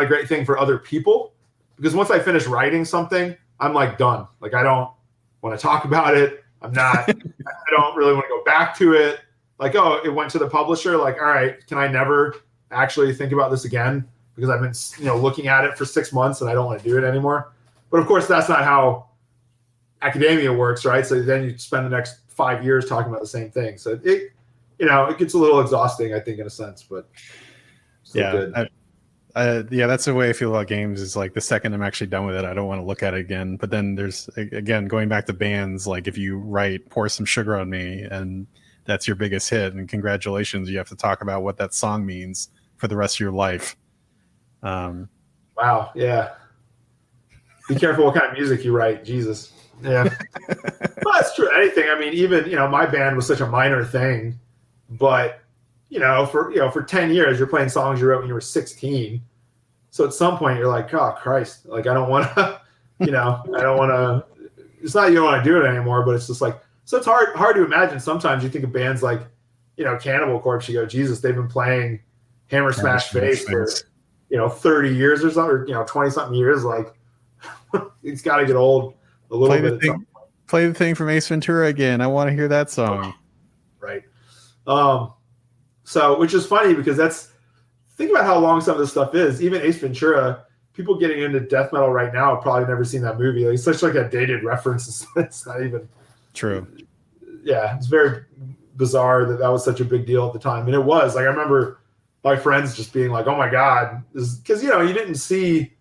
great thing for other people. Because once I finish writing something, I'm like done. Like, I don't want to talk about it. I don't really want to go back to it. Like, oh, it went to the publisher. Like, all right, can I never actually think about this again? Because I've been, looking at it for 6 months and I don't want to do it anymore. But of course, that's not how academia works, right? So then you spend the next 5 years talking about the same thing. So it gets a little exhausting, I think, in a sense, but still good. That's the way I feel about games, is like the second I'm actually done with it, I don't want to look at it again. But then there's, again, going back to bands, like if you write Pour Some Sugar on Me and that's your biggest hit, and congratulations, you have to talk about what that song means for the rest of your life. Wow. Yeah. Be careful what kind of music you write. Jesus. Yeah. Well, that's true. Anything. I mean, even, my band was such a minor thing, but for 10 years, you're playing songs you wrote when you were 16. So at some point you're like, oh Christ, like, I don't want to, I don't want to, it's not, you don't want to do it anymore, but it's just like, so it's hard to imagine. Sometimes you think of bands like, Cannibal Corpse, you go, Jesus, they've been playing Hammer Smash Face for, 30 years or something, or 20 something years. Like, it's got to get old a little bit. Play the thing from Ace Ventura again. I want to hear that song. Right. So, which is funny because think about how long some of this stuff is. Even Ace Ventura, people getting into death metal right now have probably never seen that movie. Like, it's such like a dated reference. It's not even true. Yeah, it's very bizarre that was such a big deal at the time. And it was. Like, I remember my friends just being like, oh my God. Because, you didn't see,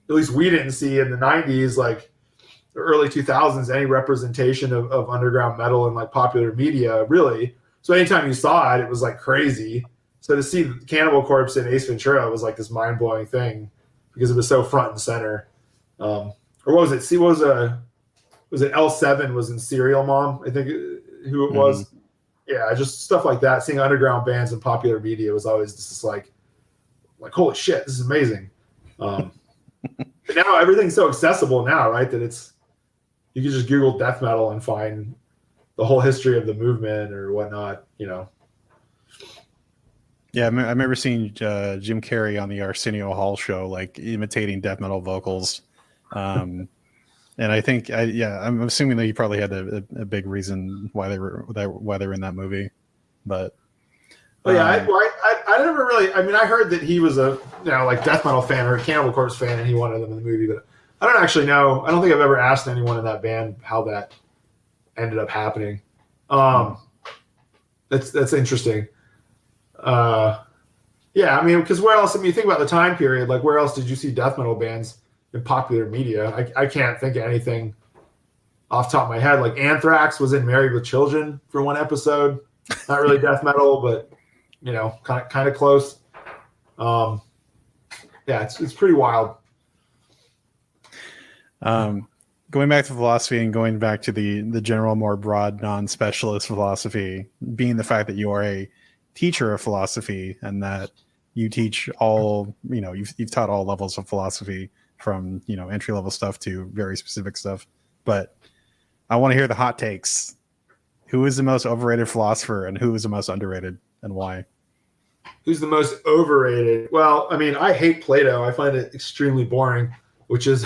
at least we didn't see in the 90s, like the early 2000s, any representation of underground metal in like popular media, really. So anytime you saw it, it was like crazy. So to see Cannibal Corpse and Ace Ventura was like this mind-blowing thing because it was so front and center. Or what was it? See, was was it L7 was in Serial Mom, I think who it was. Yeah, just stuff like that. Seeing underground bands in popular media was always just like holy shit, this is amazing. But now everything's so accessible now, right? That you can just Google death metal and find the whole history of the movement or whatnot, you know. Yeah, I remember seeing Jim Carrey on the Arsenio Hall show, like imitating death metal vocals. And I think, I'm assuming that he probably had a big reason why they were in that movie. But I never really. I mean, I heard that he was a like death metal fan or a Cannibal Corpse fan, and he wanted them in the movie. But I don't actually know. I don't think I've ever asked anyone in that band how that ended up happening. That's interesting. Yeah, I mean, because where else? I mean, you think about the time period. Like, where else did you see death metal bands in popular media? I can't think of anything off the top of my head. Like Anthrax was in Married with Children for one episode. Not really death metal, but kind of close. Yeah, it's pretty wild. Going back to philosophy and going back to the general, more broad, non-specialist philosophy, being the fact that you are a teacher of philosophy and that you teach all, you've taught all levels of philosophy from, entry level stuff to very specific stuff. But I want to hear the hot takes. Who is the most overrated philosopher and who is the most underrated and why? Who's the most overrated? Well, I mean, I hate Plato. I find it extremely boring, which is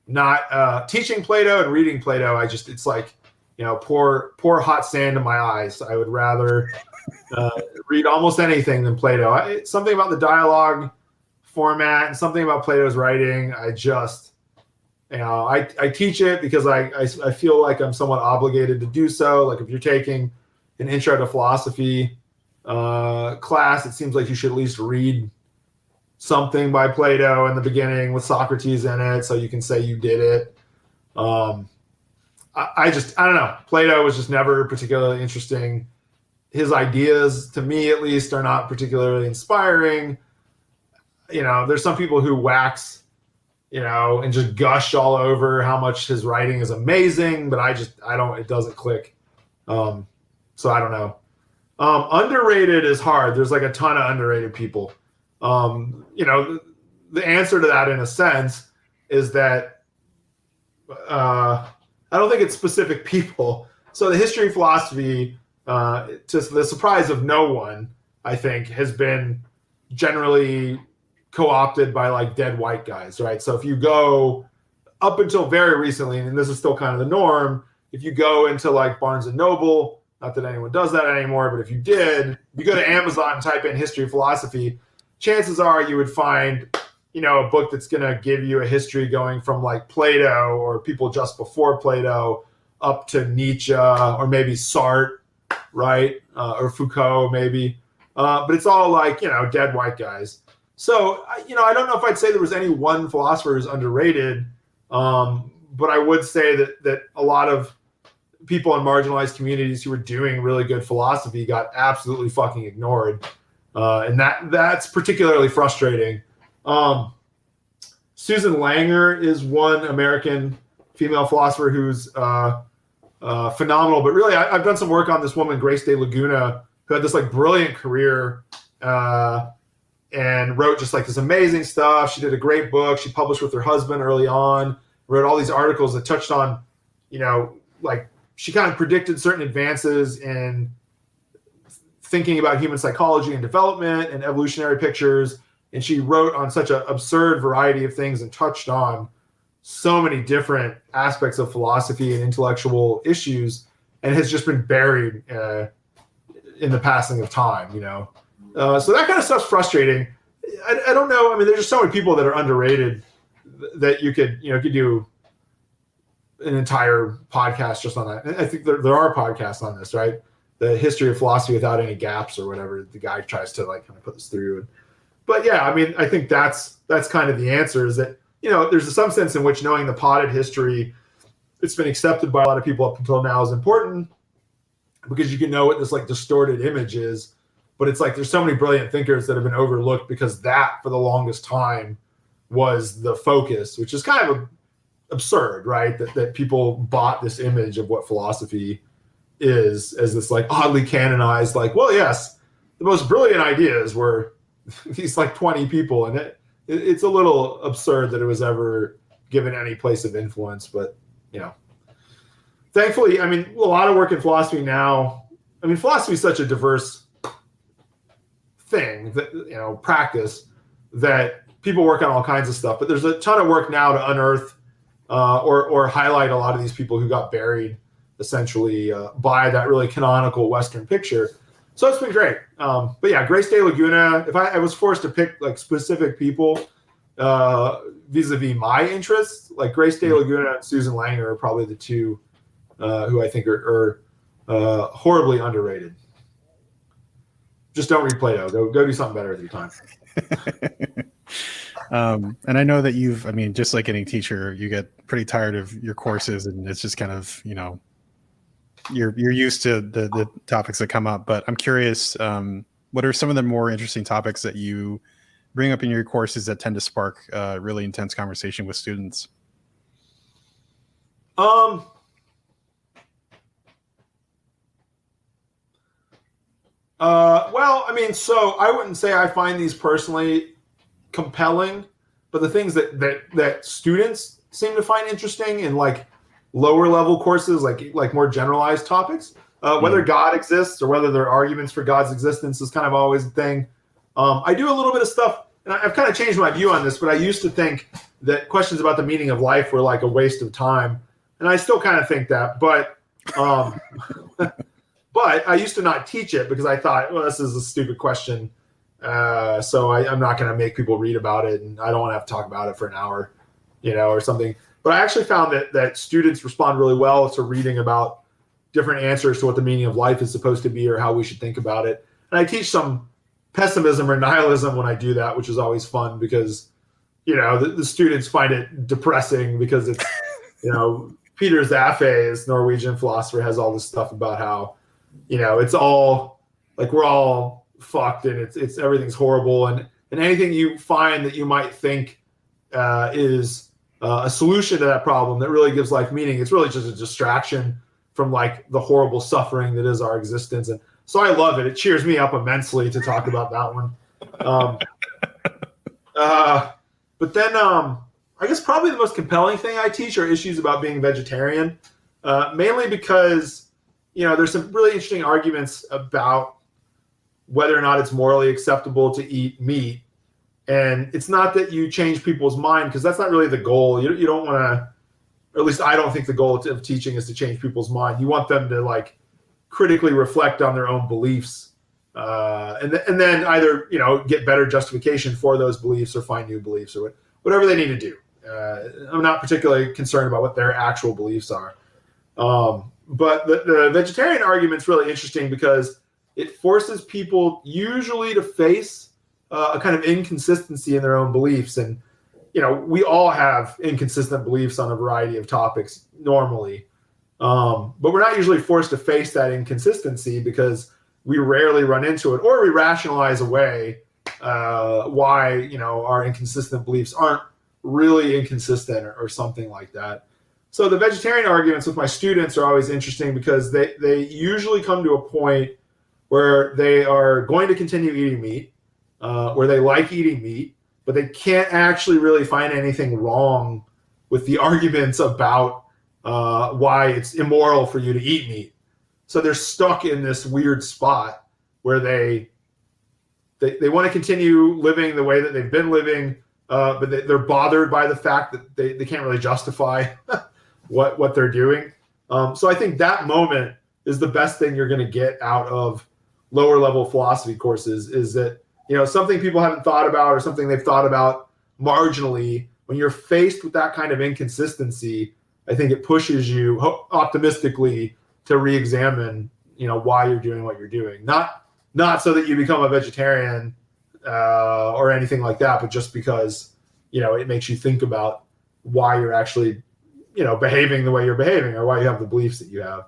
not teaching Plato and reading Plato. It's like, pour hot sand in my eyes. I would rather read almost anything than Plato. Something about the dialogue format and something about Plato's writing. I teach it because I feel like I'm somewhat obligated to do so. Like if you're taking an intro to philosophy class, it seems like you should at least read something by Plato in the beginning with Socrates in it, so you can say you did it. I don't know. Plato was just never particularly interesting. His ideas, to me at least, are not particularly inspiring. There's some people who wax, and just gush all over how much his writing is amazing, but it doesn't click. So I don't know. Underrated is hard. There's like a ton of underrated people. The answer to that in a sense is that I don't think it's specific people. So the history of philosophy, to the surprise of no one, I think, has been generally co-opted by like dead white guys, right? So if you go up until very recently, and this is still kind of the norm, if you go into like Barnes and Noble, not that anyone does that anymore, but if you did, if you go to Amazon and type in history of philosophy, chances are you would find, a book that's going to give you a history going from like Plato or people just before Plato up to Nietzsche or maybe Sartre, right? Or Foucault maybe. But it's all like, dead white guys. So, I don't know if I'd say there was any one philosopher who's underrated, but I would say that a lot of people in marginalized communities who were doing really good philosophy got absolutely fucking ignored. And that's particularly frustrating. Susan Langer is one American female philosopher who's phenomenal. But really, I've done some work on this woman, Grace de Laguna, who had this like brilliant career and wrote just like this amazing stuff. She did a great book. She published with her husband early on, wrote all these articles that touched on, like she kind of predicted certain advances in thinking about human psychology and development and evolutionary pictures. And she wrote on such an absurd variety of things and touched on so many different aspects of philosophy and intellectual issues, and has just been buried in the passing of time, So that kind of stuff's frustrating. I don't know. I mean, there's just so many people that are underrated that you could do an entire podcast just on that. And I think there are podcasts on this, right? The history of philosophy without any gaps or whatever the guy tries to like kind of put this through. But yeah, I mean, I think that's kind of the answer is that, there's some sense in which knowing the potted history, it's been accepted by a lot of people up until now is important because you can know what this like distorted image is. But it's like there's so many brilliant thinkers that have been overlooked because that for the longest time was the focus, which is kind of absurd, right? That people bought this image of what philosophy is as this like oddly canonized, like, well, yes, the most brilliant ideas were these like 20 people, and it's a little absurd that it was ever given any place of influence. But thankfully, I mean, a lot of work in philosophy now. I mean, philosophy is such a diverse thing that practice that people work on all kinds of stuff. But there's a ton of work now to unearth or highlight a lot of these people who got buried essentially by that really canonical Western picture. So it's been great. But yeah, Grace de Laguna, if I was forced to pick like specific people vis-a-vis my interests, like Grace de Laguna and Susan Langer are probably the two who I think are horribly underrated. Just don't read Plato. Go do something better with your time. And I know that just like any teacher, you get pretty tired of your courses, and it's just kind of, you're used to the topics that come up. But I'm curious, what are some of the more interesting topics that you bring up in your courses that tend to spark really intense conversation with students? Well, I mean, so I wouldn't say I find these personally compelling, but the things that students seem to find interesting in like lower level courses, like more generalized topics, whether God exists or whether there are arguments for God's existence is kind of always a thing. I do a little bit of stuff, and I've kind of changed my view on this, but I used to think that questions about the meaning of life were like a waste of time, and I still kind of think that, but but I used to not teach it because I thought, well, this is a stupid question. So I'm not going to make people read about it, and I don't want to have to talk about it for an hour, or something. But I actually found that students respond really well to reading about different answers to what the meaning of life is supposed to be or how we should think about it. And I teach some pessimism or nihilism when I do that, which is always fun because, the students find it depressing because it's, Peter Zaffe's Norwegian philosopher has all this stuff about how, it's all like we're all fucked and it's everything's horrible, and anything you find that you might think is a solution to that problem that really gives life meaning, it's really just a distraction from like the horrible suffering that is our existence. And so I love it. It cheers me up immensely to talk about that one. But then I guess probably the most compelling thing I teach are issues about being vegetarian, mainly because there's some really interesting arguments about whether or not it's morally acceptable to eat meat. And it's not that you change people's mind, because that's not really the goal. You don't want to, or at least I don't think the goal of teaching is to change people's mind. You want them to like critically reflect on their own beliefs, and then either get better justification for those beliefs or find new beliefs or whatever they need to do. I'm not particularly concerned about what their actual beliefs are. But the vegetarian argument's really interesting because it forces people usually to face a kind of inconsistency in their own beliefs. And, we all have inconsistent beliefs on a variety of topics normally. But we're not usually forced to face that inconsistency because we rarely run into it, or we rationalize away why, our inconsistent beliefs aren't really inconsistent or something like that. So the vegetarian arguments with my students are always interesting because they usually come to a point where they are going to continue eating meat, where they like eating meat, but they can't actually really find anything wrong with the arguments about why it's immoral for you to eat meat. So they're stuck in this weird spot where they want to continue living the way that they've been living, but they're bothered by the fact that they can't really justify what they're doing. So I think that moment is the best thing you're going to get out of lower level philosophy courses, is that, something people haven't thought about or something they've thought about marginally, when you're faced with that kind of inconsistency, I think it pushes you optimistically to re-examine, why you're doing what you're doing. Not so that you become a vegetarian or anything like that, but just because, it makes you think about why you're actually, behaving the way you're behaving or why you have the beliefs that you have.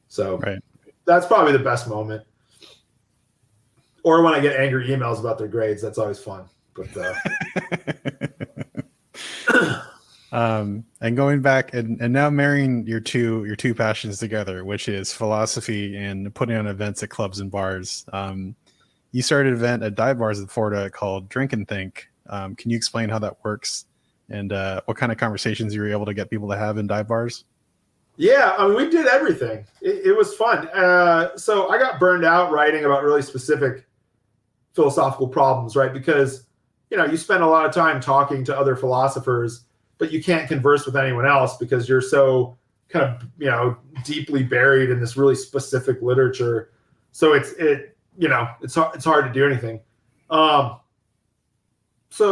So right. That's probably the best moment. Or when I get angry emails about their grades, that's always fun. But And going back and now marrying your two passions together, which is philosophy and putting on events at clubs and bars. You started an event at dive bars in Florida called Drink and Think. Can you explain how that works and what kind of conversations you were able to get people to have in dive bars? Yeah, I mean, we did everything. It was fun. So I got burned out writing about really specific philosophical problems, right? Because, you spend a lot of time talking to other philosophers, but you can't converse with anyone else because you're so kind of, deeply buried in this really specific literature. So it's hard to do anything. So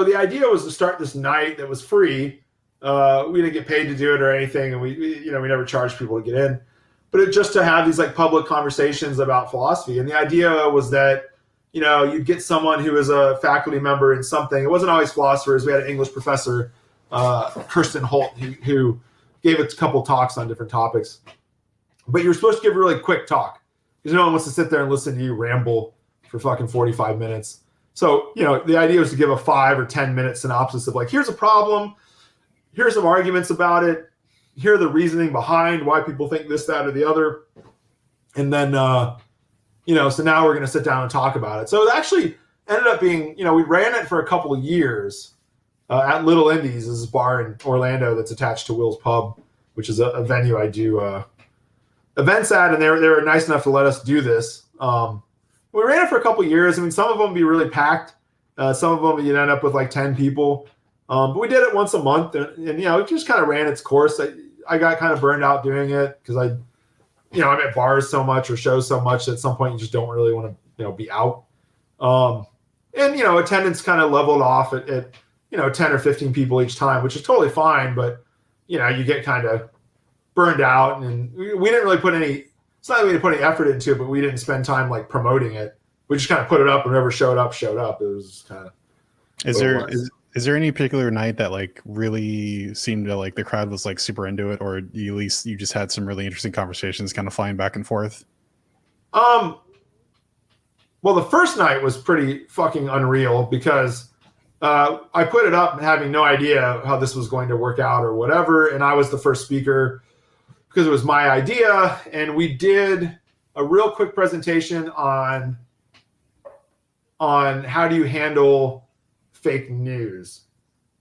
the idea was to start this night that was free. We didn't get paid to do it or anything, and we never charged people to get in, but it just to have these like public conversations about philosophy. And the idea was that you'd get someone who is a faculty member in something. It wasn't always philosophers. We had an English professor, Kirsten Holt, who gave a couple talks on different topics. But you're supposed to give a really quick talk because no one wants to sit there and listen to you ramble for fucking 45 minutes. So the idea was to give a 5 or 10 minute synopsis of like, here's a problem. Here's some arguments about it. Here are the reasoning behind why people think this, that, or the other. And then, so now we're going to sit down and talk about it. So it actually ended up being, we ran it for a couple of years at Little Indies, this bar in Orlando that's attached to Will's Pub, which is a venue I do events at. And they were nice enough to let us do this. We ran it for a couple of years. I mean, some of them would be really packed. Some of them you'd end up with like 10 people. But we did it once a month, and it just kind of ran its course. I got kind of burned out doing it because I'm at bars so much or shows so much that at some point you just don't really want to, be out. And attendance kind of leveled off at 10 or 15 people each time, which is totally fine. But, you get kind of burned out, and we didn't really put any, it's not that we didn't put any effort into it, but we didn't spend time like promoting it. We just kind of put it up, and whoever showed up. It was kind of. Is there any particular night that like really seemed to like the crowd was like super into it, or at least you just had some really interesting conversations kind of flying back and forth? Well, the first night was pretty fucking unreal because I put it up having no idea how this was going to work out or whatever. And I was the first speaker because it was my idea. And we did a real quick presentation on how do you handle fake news.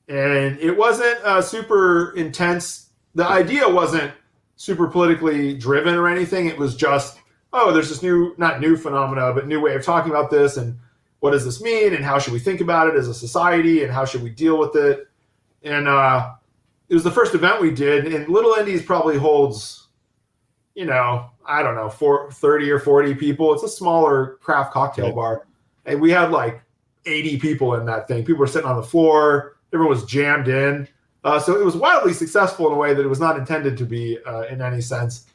And it wasn't super intense. The idea wasn't super politically driven or anything. It was just, there's this not new phenomena, but new way of talking about this. And what does this mean? And how should we think about it as a society? And how should we deal with it? And it was the first event we did. And Little Indies probably holds, I don't know, 30 or 40 people. It's a smaller craft cocktail bar. And we had like 80 people in that thing. People were sitting on the floor. Everyone was jammed in. So it was wildly successful in a way that it was not intended to be in any sense.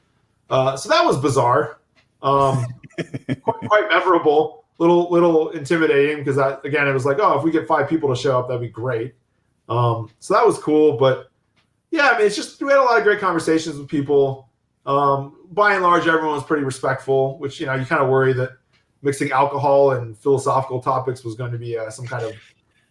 So that was bizarre. Quite memorable. Little intimidating because again, it was like, if we get 5 people to show up, that'd be great. So that was cool. But yeah, I mean, it's just, we had a lot of great conversations with people. By and large, everyone was pretty respectful, which, you kind of worry that mixing alcohol and philosophical topics was going to be some kind of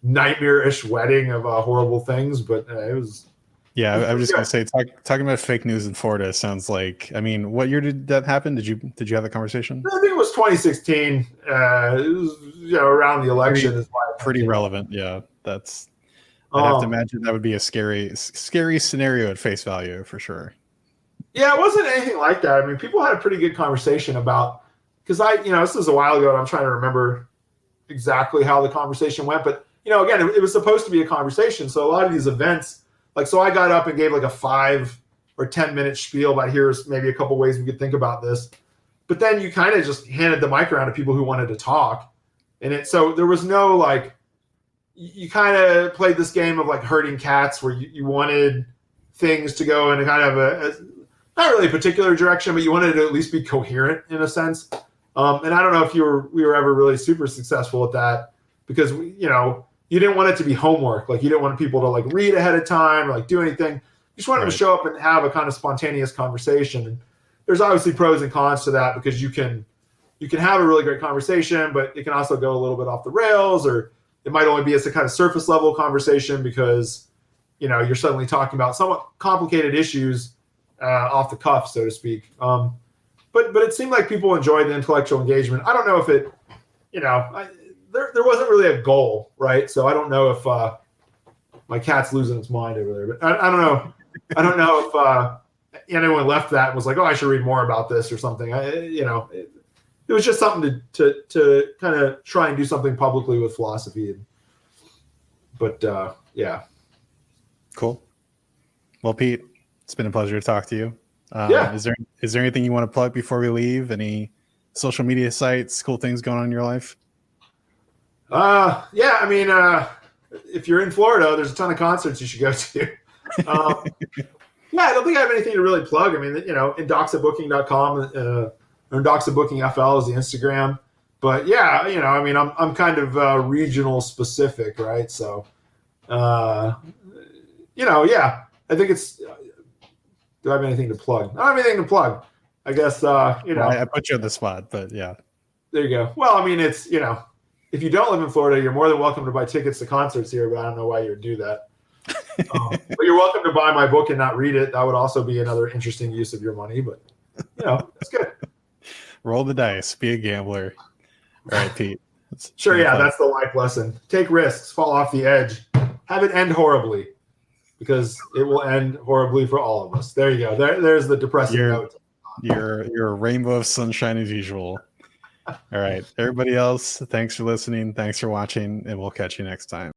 nightmare-ish wedding of horrible things, but it was. Yeah, I was just going to say, talking about fake news in Florida sounds like. I mean, what year did that happen? Did you have that conversation? I think it was 2016. It was around the election. Pretty relevant. Yeah, that's. I'd have to imagine that would be a scary scenario at face value for sure. Yeah, it wasn't anything like that. I mean, people had a pretty good conversation about. Because this was a while ago, and I'm trying to remember exactly how the conversation went. But, again, it was supposed to be a conversation. So a lot of these events, so I got up and gave like a 5 or 10 minute spiel about here's maybe a couple ways we could think about this. But then you kind of just handed the mic around to people who wanted to talk. And so there was no you kind of played this game of like herding cats where you wanted things to go in a kind of a not really a particular direction, but you wanted to at least be coherent in a sense. And I don't know if we were ever really super successful at that because you didn't want it to be homework. Like you didn't want people to like read ahead of time or like do anything. You just wanted them to show up and have a kind of spontaneous conversation. And there's obviously pros and cons to that because you can have a really great conversation, but it can also go a little bit off the rails, or it might only be as a kind of surface level conversation because you're suddenly talking about somewhat complicated issues off the cuff, so to speak. But it seemed like people enjoyed the intellectual engagement. I don't know if it, there wasn't really a goal, right? So I don't know if my cat's losing its mind over there. But I don't know. I don't know if anyone left that and was like, oh, I should read more about this or something. It was just something to kind of try and do something publicly with philosophy. But yeah. Cool. Well, Pete, it's been a pleasure to talk to you. Yeah. Is there anything you want to plug before we leave? Any social media sites, cool things going on in your life? Yeah. I mean, if you're in Florida, there's a ton of concerts you should go to. Yeah, I don't think I have anything to really plug. I mean, indoxabooking.com or indoxabookingfl is the Instagram. But yeah, I mean, I'm kind of regional specific, right? So, yeah, I think it's. Do I have anything to plug? I don't have anything to plug. I guess, I put you on the spot, but yeah. There you go. Well, I mean, it's, if you don't live in Florida, you're more than welcome to buy tickets to concerts here, but I don't know why you would do that. But you're welcome to buy my book and not read it. That would also be another interesting use of your money, but, it's good. Roll the dice. Be a gambler. All right, Pete. Sure, yeah, that's the life lesson. Take risks. Fall off the edge. Have it end horribly. Because it will end horribly for all of us. There you go. There's the depressing note. You're a rainbow of sunshine as usual. All right. Everybody else, thanks for listening. Thanks for watching, and we'll catch you next time.